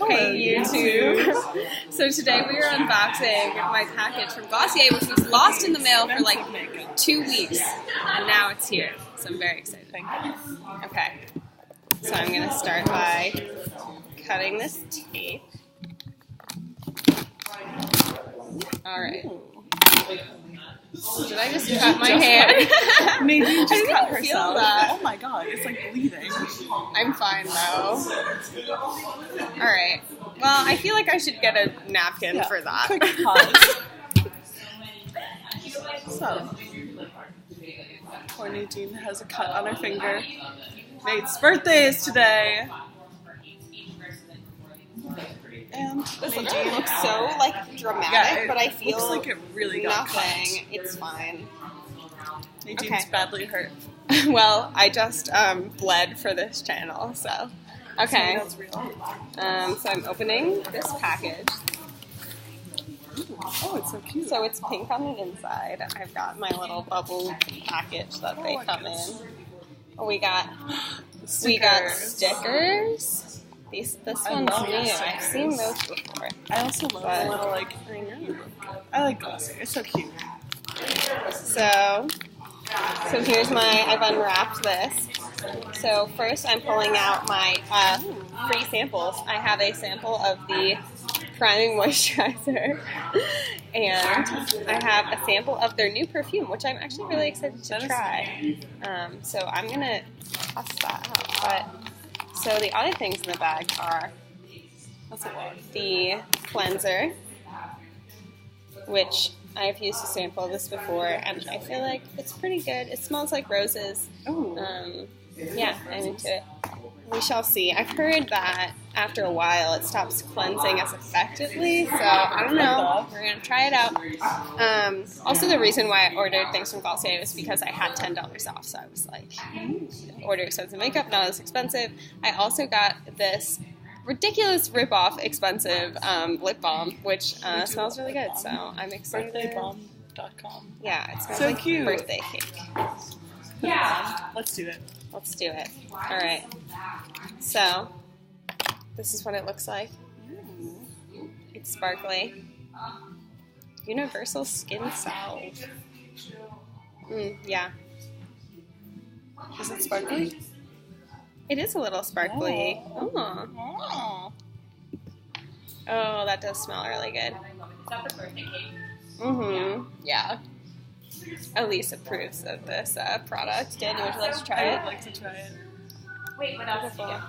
Hey YouTube! So today we are unboxing my package from Glossier, which was lost in the mail for like 2 weeks, and now it's here. So I'm very excited. Okay, so I'm going to start by cutting this tape. Alright. Did I just cut my hand? Nadine just cut herself. Feel that. Oh my god, it's like bleeding. I'm fine though. Alright. Well, I feel like I should get a napkin for that. Quick pause. So, poor Nadine has a cut on her finger. Nate's birthday is today. And this Nadine looks so like dramatic, but I feel looks like it really got nothing. cut. It's fine. Nadine's badly hurt. Well, I just bled for this channel, so okay. That's real. So I'm opening this package. Oh, it's so cute. So it's pink on the inside. I've got my little bubble package that they come in. We got stickers. This one's new. I've seen those before. I also love the little like. I know. I like Glossier. It's so cute. So here's I've unwrapped this. So first I'm pulling out my free samples. I have a sample of the priming moisturizer, and I have a sample of their new perfume, which I'm actually really excited to try. So I'm gonna toss that out. But so the other things in the bag are the cleanser, which I've used a sample of this before, and I feel like it's pretty good. It smells like roses. Yeah, I'm into it. We shall see. I've heard that after a while it stops cleansing as effectively, so I don't know. We're going to try it out. Also, the reason why I ordered things from Glossier was because I had $10 off, so I was like, order expensive makeup, not as expensive. I also got this ridiculous rip-off expensive lip balm, which smells really good, so I'm excited. Birthdaybalm.com. Yeah, it smells so like cute. Birthday cake. Yeah. Let's do it. Let's do it. Alright. So, this is what it looks like. It's sparkly. Universal Skin Salve. Yeah. Is it sparkly? It is a little sparkly. Oh, that does smell really good. Is that the birthday cake? Yeah. Elise approves of this product. Daniah, would you like to try it? I would like to try it. Wait, what else did you get?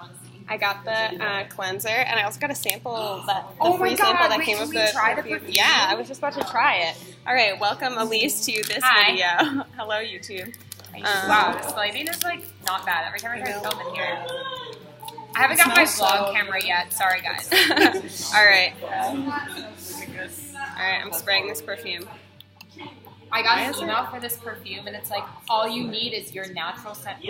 I got the cleanser, and I also got a sample the Oh free my sample God, that wait, came can with we the try the perfume. perfume? Yeah, I was just about to try it. All right, welcome Elise to this video. Hello, YouTube. Wow, this lighting is like not bad. Every time I try to film in here. I haven't got my vlog camera yet. Sorry, guys. All right. All right, I'm spraying this perfume. I got an email for this perfume, and it's like, all you need is your natural scent.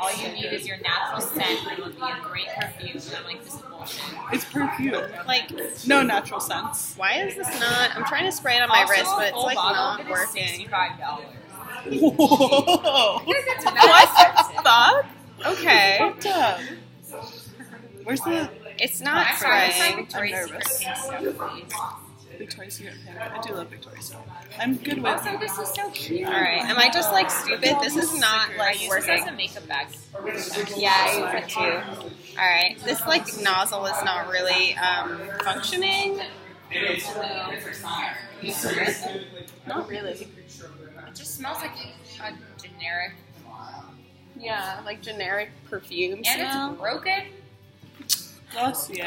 All you need is your natural scent, and it'll be a great perfume. And I'm like, this is bullshit. It's perfume. Like, no natural scents. Why is this not? I'm trying to spray it on my wrist, but it's like not working. $65. Whoa! What the fuck? Okay. Fucked up. Where's the? It's not spraying. I'm nervous. Victoria's Secret pink. I do love Victoria's Secret. I'm good with. Also, this is so cute. All right. Am I just like stupid? This is not like I use working. this as a makeup bag. Yeah, I use it too. All right. This like nozzle is not really functioning. Not really. It just smells like a generic. Yeah, like generic perfume And smell. it's broken. Glossier.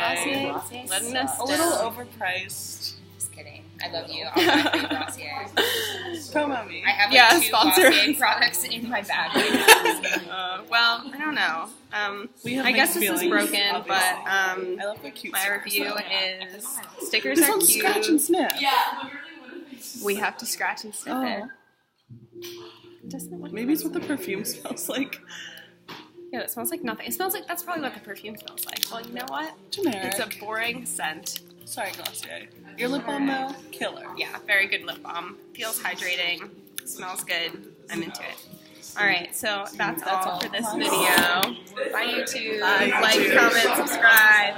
Letting us A little down. overpriced. Just kidding. I love you. I'll buy you Glossier. Promo me. I have two sponsor. Glossier products in my bag. Well, I don't know. We have I guess mixed this is feelings, broken, obviously. but I love the cute my stickers, review though. is stickers This are one's cute. scratch and sniff. We have to scratch and sniff it. Doesn't look Maybe it's what the perfume smells like. Yeah, it smells like nothing. It smells like that's probably what the perfume smells like. Well, you know what? Generic. It's a boring scent. Sorry, Glossier. Your lip balm though, killer. Yeah, very good lip balm. Feels hydrating. Smells good. I'm into it. Alright, so that's all for this video. Bye YouTube. Bye, Like, YouTube. comment, subscribe.